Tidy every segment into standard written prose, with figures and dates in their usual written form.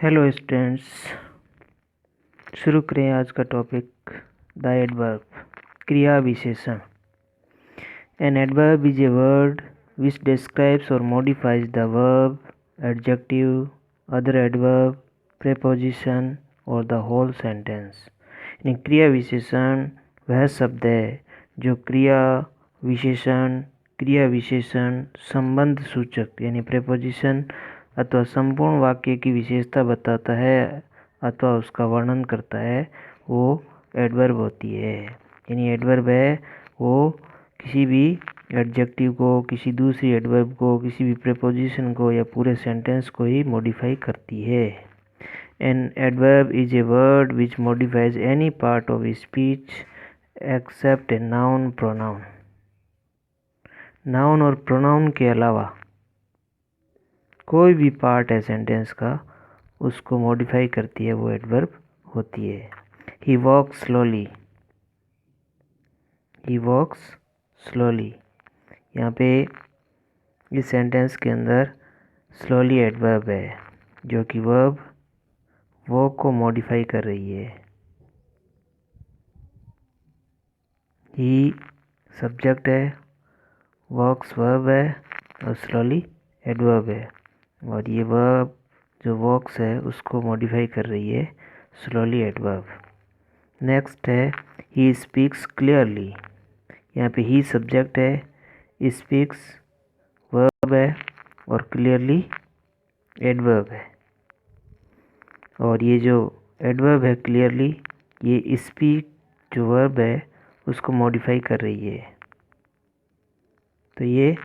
Hello students, शुरू करें आज का टॉपिक द एडवर्ब क्रिया विशेषण। An adverb is a word which describes और modifies the verb, adjective, other adverb, preposition और द होल सेंटेंस। यानी क्रिया विशेषण वह शब्द है जो क्रिया विशेषण, संबंध सूचक यानी प्रेपोजिशन अथवा संपूर्ण वाक्य की विशेषता बताता है अथवा उसका वर्णन करता है, वो एडवर्ब होती है। यानी एडवर्ब है वो किसी भी एडजेक्टिव को, किसी दूसरी एडवर्ब को, किसी भी प्रेपोजिशन को या पूरे सेंटेंस को ही मॉडिफाई करती है। An adverb is a word which modifies any part of speech except a noun pronoun. Noun और प्रोनाउन के अलावा कोई भी पार्ट है सेंटेंस का, उसको मॉडिफाई करती है, वो एडवर्ब होती है। ही वॉक्स स्लोली, ही वॉक्स स्लोली। यहाँ पे इस सेंटेंस के अंदर स्लोली एडवर्ब है जो कि वर्ब वॉक को मॉडिफाई कर रही है। ही सब्जेक्ट है, वॉक्स वर्ब है और स्लोली एडवर्ब है, और ये वर्ब जो वॉक्स है उसको मॉडिफाई कर रही है, स्लोली एडवर्ब। नेक्स्ट है ही स्पीक्स क्लियरली। यहाँ पे ही सब्जेक्ट है, स्पीक्स वर्ब है और क्लियरली एडवर्ब है। और ये जो एडवर्ब है क्लियरली, ये स्पीक जो वर्ब है उसको मॉडिफाई कर रही है। तो ये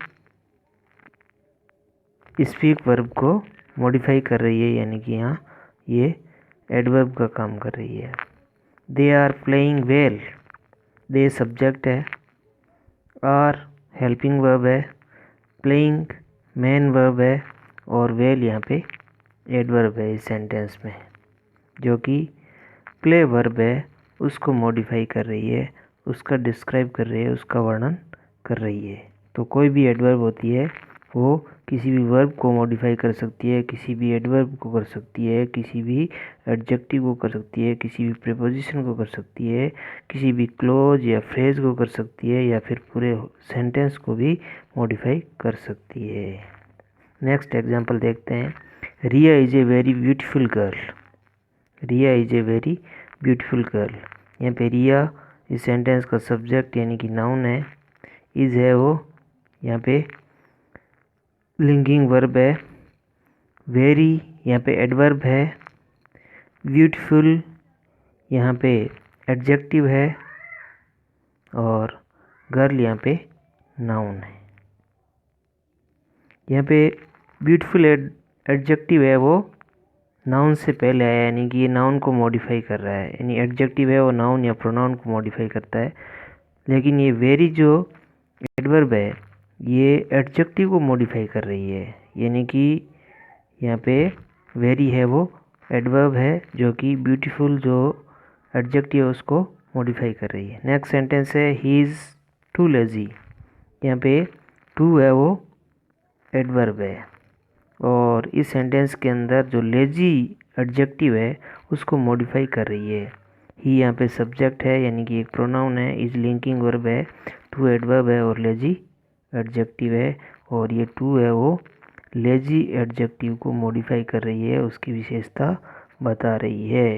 स्पीक वर्ब को मॉडिफाई कर रही है, यानी कि यहाँ ये एडवर्ब का काम कर रही है। They are playing well, they subject है, आर हेल्पिंग वर्ब है, प्लेइंग मेन वर्ब है और वेल यहाँ पे एडवर्ब है इस सेंटेंस में, जो कि प्ले वर्ब है उसको मॉडिफाई कर रही है, उसका डिस्क्राइब कर रही है, उसका वर्णन कर रही है। तो कोई भी एडवर्ब होती है वो किसी भी वर्ब को मॉडिफाई कर सकती है, किसी भी एडवर्ब को कर सकती है, किसी भी एडजेक्टिव को कर सकती है, किसी भी प्रीपोजिशन को कर सकती है, किसी भी क्लोज या फ्रेज को कर सकती है, या फिर पूरे सेंटेंस को भी मॉडिफाई कर सकती है। नेक्स्ट एग्जांपल देखते हैं। Riya is a very beautiful girl, Riya is a very beautiful girl. यहाँ पे रिया इस सेंटेंस का सब्जेक्ट यानी कि नाउन है, इज़ है वो यहाँ पे लिंकिंग वर्ब है, वेरी यहाँ पे एडवर्ब है, ब्यूटीफुल यहाँ पे एडजेक्टिव है और गर्ल यहाँ पे नाउन है। यहाँ पे ब्यूटीफुल एडजेक्टिव है वो नाउन से पहले आया, यानी कि ये नाउन को मॉडिफाई कर रहा है, यानी एडजेक्टिव है वो नाउन या प्रोनाउन को मॉडिफाई करता है। लेकिन ये वेरी जो एडवर्ब है ये एडजेक्टिव को मॉडिफाई कर रही है, यानी कि यहाँ पे वेरी है वो एडवर्ब है जो कि ब्यूटीफुल जो एडजेक्टिव है उसको मॉडिफाई कर रही है। नेक्स्ट सेंटेंस है ही इज़ टू लेजी। यहाँ पे टू है वो एडवर्ब है और इस सेंटेंस के अंदर जो लेजी एडजेक्टिव है उसको मॉडिफाई कर रही है। ही यहाँ पे सब्जेक्ट है यानी कि एक प्रोनाउन है, इज लिंकिंग वर्ब है, टू एडवर्ब है और लेजी एडजेक्टिव है, और ये टू है वो लेजी एडजेक्टिव को मॉडिफाई कर रही है, उसकी विशेषता बता रही है।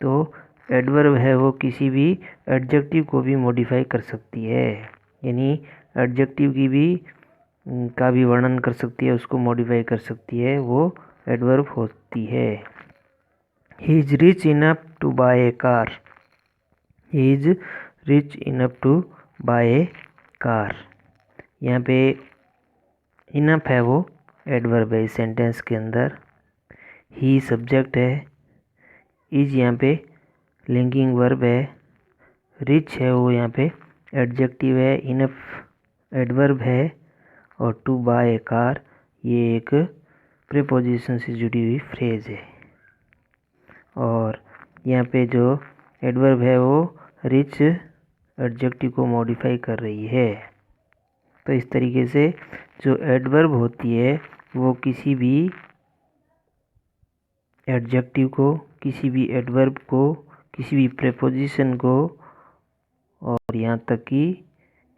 तो एडवर्ब है वो किसी भी एडजेक्टिव को भी मॉडिफाई कर सकती है, यानी एडजेक्टिव की भी का भी वर्णन कर सकती है, उसको मॉडिफाई कर सकती है, वो एडवर्ब होती है। He is rich enough to buy a car, he is rich enough to buy a car. यहाँ पे इनफ है वो एडवर्ब है इस सेंटेंस के अंदर, ही सब्जेक्ट है, इज यहाँ पे लिंकिंग वर्ब है, रिच है वो यहाँ पे एडजेक्टिव है, इनफ एडवर्ब है और टू बाय ए कार ये एक प्रीपोजिशन से जुड़ी हुई फ्रेज है। और यहाँ पे जो एडवर्ब है वो रिच एडजेक्टिव को मॉडिफाई कर रही है। तो इस तरीके से जो एडवर्ब होती है वो किसी भी एडजेक्टिव को, किसी भी एडवर्ब को, किसी भी प्रेपोजिशन को और यहाँ तक कि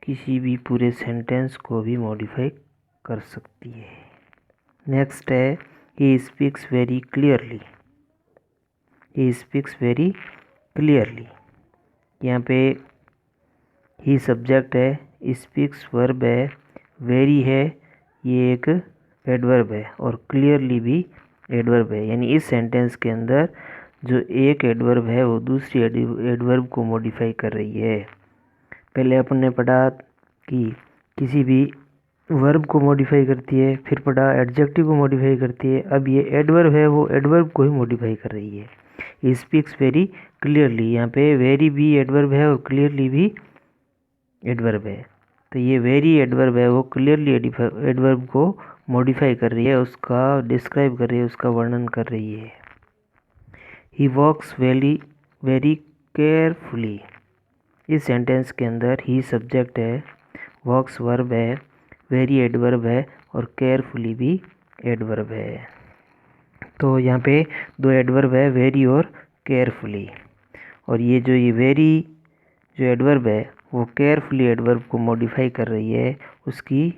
किसी भी पूरे सेंटेंस को भी मॉडिफाई कर सकती है। नेक्स्ट है he speaks very clearly. He speaks very clearly, यहाँ पे ही सब्जेक्ट है, स्पीक्स वर्ब है, वेरी है ये एक एडवर्ब है और क्लियरली भी एडवर्ब है। यानी इस सेंटेंस के अंदर जो एक एडवर्ब है वो दूसरी एडवर्ब को मॉडिफाई कर रही है। पहले अपन ने पढ़ा कि किसी भी वर्ब को मॉडिफाई करती है, फिर पढ़ा एडजेक्टिव को मॉडिफाई करती है, अब ये एडवर्ब है वो एडवर्ब को ही मॉडिफाई कर रही है। ही स्पीक्स वेरी क्लियरली, यहाँ पे वेरी भी एडवर्ब है और क्लियरली भी एडवर्ब है। तो ये वेरी एडवर्ब है वो क्लियरली एडवर्ब को मॉडिफाई कर रही है, उसका डिस्क्राइब कर रही है, उसका वर्णन कर रही है। ही वॉक्स वेरी वेरी केयरफुली, इस सेंटेंस के अंदर ही सब्जेक्ट है, वॉक्स वर्ब है, वेरी एडवर्ब है और केयरफुली भी एडवर्ब है। तो यहाँ पे दो एडवर्ब है, वेरी और केयरफुली, और ये वेरी जो एडवर्ब है वो केयरफुली एडवर्ब को मॉडिफाई कर रही है, उसकी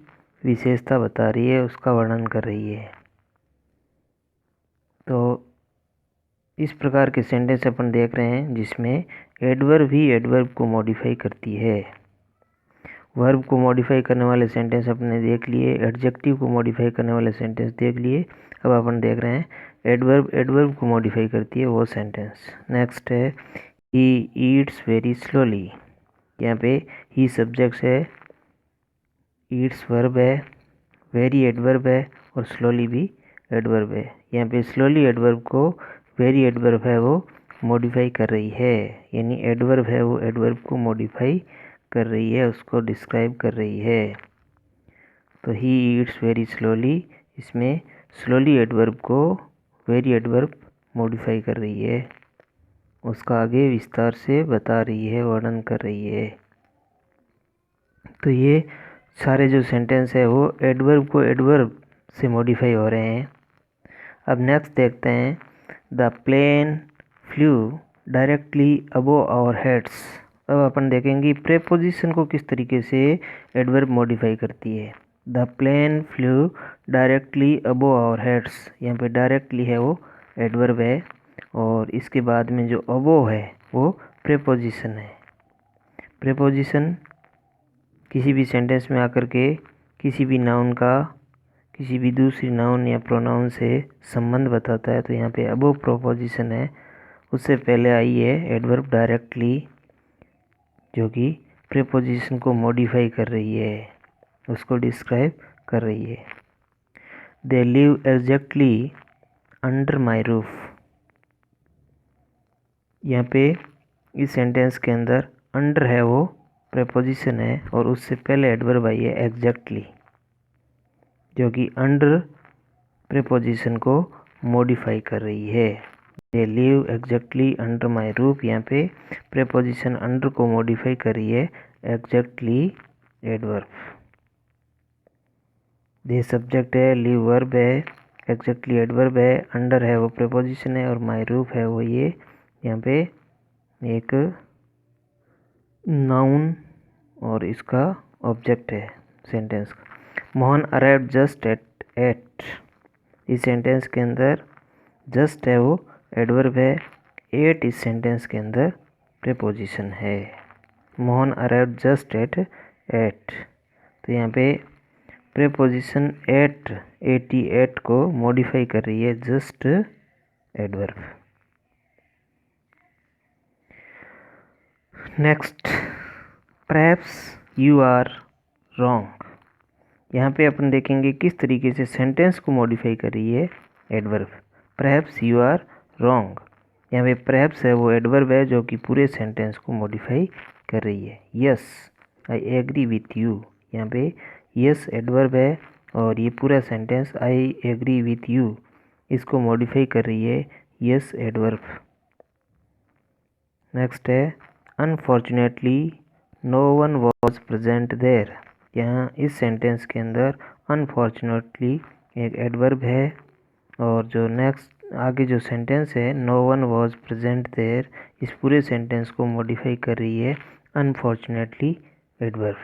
विशेषता बता रही है, उसका वर्णन कर रही है। तो इस प्रकार के सेंटेंस अपन देख रहे हैं जिसमें एडवर्ब ही एडवर्ब को मॉडिफाई करती है। वर्ब को मॉडिफाई करने वाले सेंटेंस अपने देख लिए, एडजेक्टिव को मॉडिफाई करने वाले सेंटेंस देख लिए, अब अपन देख रहे हैं एडवर्ब एडवर्ब को मॉडिफाई करती है वो सेंटेंस। नेक्स्ट है ही ईट्स वेरी स्लोली, यहाँ पे ही सब्जेक्ट है, ईट्स वर्ब है, वेरी एडवर्ब है और स्लोली भी एडवर्ब है। यहाँ पे स्लोली एडवर्ब को वेरी एडवर्ब है वो मॉडिफाई कर रही है, यानी एडवर्ब है वो एडवर्ब को मॉडिफाई कर रही है, उसको डिस्क्राइब कर रही है। तो ही ईट्स वेरी स्लोली, इसमें स्लोली एडवर्ब को वेरी एडवर्ब मॉडिफाई कर रही है, उसका आगे विस्तार से बता रही है, वर्णन कर रही है। तो ये सारे जो सेंटेंस है वो एडवर्ब को एडवर्ब से मॉडिफाई हो रहे हैं। अब नेक्स्ट देखते हैं the plane flew directly above our heads. अब अपन देखेंगे प्रेपोजिशन को किस तरीके से एडवर्ब मॉडिफाई करती है। The plane flew directly above our heads, यहाँ पे डायरेक्टली है वो एडवर्ब है और इसके बाद में जो अबोव है वो प्रेपोजिशन है। प्रेपोजिशन किसी भी सेंटेंस में आकर के किसी भी नाउन का किसी भी दूसरी नाउन या प्रोनाउन से संबंध बताता है। तो यहाँ पे अबोव प्रोपोजिशन है, उससे पहले आई है एडवर्ब डायरेक्टली जो कि प्रीपोजिशन को मॉडिफाई कर रही है, उसको डिस्क्राइब कर रही है। They live exactly under my roof, यहाँ पे इस सेंटेंस के अंदर अंडर है वो प्रीपोजिशन है और उससे पहले एडवर्ब आई है एग्जैक्टली जो कि अंडर प्रीपोजिशन को मॉडिफाई कर रही है। They live exactly under my roof, यहाँ पे प्रीपोजिशन अंडर को मॉडिफाई कर रही है, एग्जैक्टली एडवर्ब। दे सब्जेक्ट है, लिव वर्ब है, एग्जैक्टली एडवर्ब है, अंडर है वो प्रीपोजिशन है और माई रूफ है वो ये यहाँ पे एक नाउन और इसका ऑब्जेक्ट है सेंटेंस का। मोहन अराइव्ड जस्ट एट 8, इस सेंटेंस के अंदर जस्ट है वो एडवर्ब है, 8 इस सेंटेंस के अंदर प्रीपोजिशन है। मोहन अराइव्ड जस्ट एट 8, तो यहाँ पे प्रीपोजिशन एट 88 को मॉडिफाई कर रही है just adverb. Next perhaps you are wrong, यहाँ पे अपन देखेंगे किस तरीके से सेंटेंस को मॉडिफाई कर रही है adverb. Perhaps you are wrong, यहाँ पे परहैप्स है वो एडवर्ब है जो कि पूरे सेंटेंस को मॉडिफाई कर रही है। Yes I agree with you, यहाँ पे यस एडवर्ब है और ये पूरा sentence I agree with you इसको मॉडिफाई कर रही है यस एडवर्ब। नेक्स्ट है unfortunately no one was present there, यहाँ इस सेंटेंस के अंदर अनफॉर्चुनेटली एक एडवर्ब है और जो नेक्स्ट आगे जो सेंटेंस है no one was present there, इस पूरे सेंटेंस को मॉडिफाई कर रही है अनफॉर्चुनेटली एडवर्ब।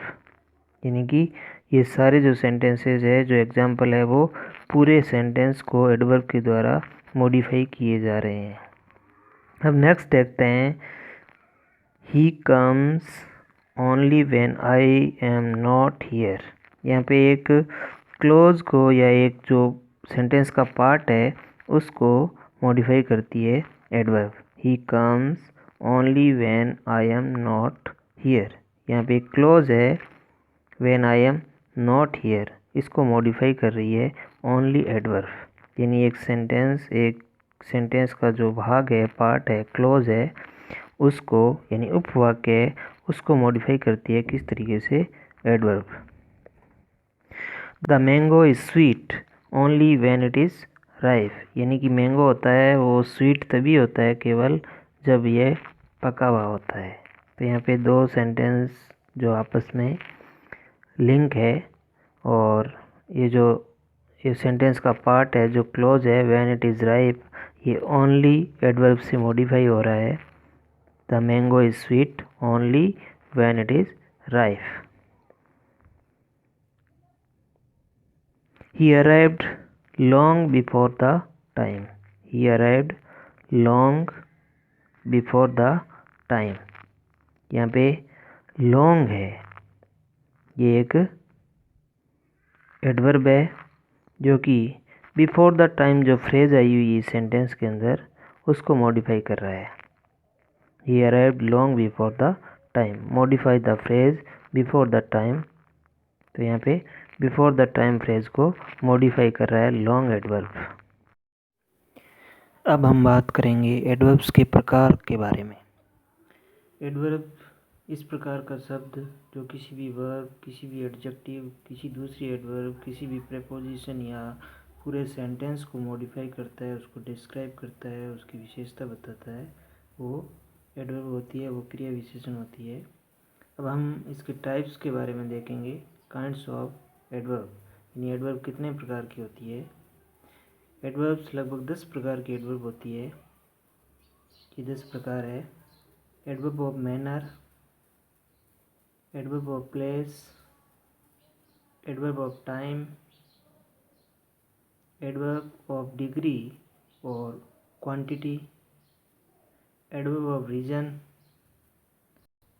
यानी कि ये सारे जो सेंटेंसेस है, जो एग्जाम्पल है, वो पूरे सेंटेंस को एडवर्ब के द्वारा मॉडिफाई किए जा रहे हैं। अब नेक्स्ट देखते हैं, he comes only when I am not here. यहाँ पे एक क्लोज को या एक जो सेंटेंस का पार्ट है उसको मॉडिफाई करती है adverb. He comes only when I am not here. यहाँ पे एक क्लोज है when I am not here, इसको मॉडिफाई कर रही है ओनली एडवर्ब। यानी एक सेंटेंस का जो भाग है, पार्ट है, क्लोज है, उसको यानी उपवाक्य है, उसको मॉडिफाई करती है किस तरीके से, adverb. The mango is sweet only when it is ripe. यानी कि मैंगो होता है वो स्वीट तभी होता है केवल जब ये पका हुआ होता है। तो यहाँ पे दो सेंटेंस जो आपस में लिंक है, और ये सेंटेंस का पार्ट है जो क्लोज है व्हेन इट इज़ राइप, ये ओनली एडवर्ब से मॉडिफाई हो रहा है। The mango is sweet only when it is ripe. He arrived long before the time. He arrived long before the time. यहाँ पे long है, ये एक एडवर्ब है जो कि बिफोर द टाइम जो फ्रेज आई हुई है सेंटेंस के अंदर उसको मॉडिफाई कर रहा है। He arrived long before the time. Modify the phrase before the time. तो यहाँ पे बिफोर द टाइम फ्रेज को मॉडिफाई कर रहा है लॉन्ग एडवर्ब। अब हम बात करेंगे एडवर्ब्स के प्रकार के बारे में। एडवर्ब इस प्रकार का शब्द जो किसी भी वर्ब, किसी भी एडजेक्टिव, किसी दूसरी एडवर्ब, किसी भी प्रेपोजिशन या पूरे सेंटेंस को मॉडिफाई करता है, उसको डिस्क्राइब करता है, उसकी विशेषता बताता है, वो एडवर्ब होती है, वो क्रिया विशेषण होती है। अब हम इसके टाइप्स के बारे में देखेंगे, काइंड्स ऑफ एडवर्ब, यानी एडवर्ब कितने प्रकार की होती है। एडवर्ब्स लगभग 10 प्रकार की एडवर्ब होती है। ये 10 प्रकार है, adverb of manner, adverb of place, adverb of time, adverb of degree और quantity, adverb of reason,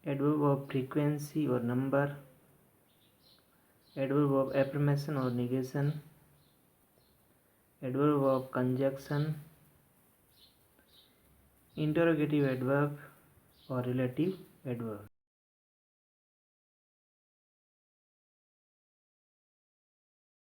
adverb of frequency और नंबर, एडवर्ब ऑफ एफर्मेशन और negation, adverb of conjunction, interrogative adverb और रिलेटिव एडवर्ब।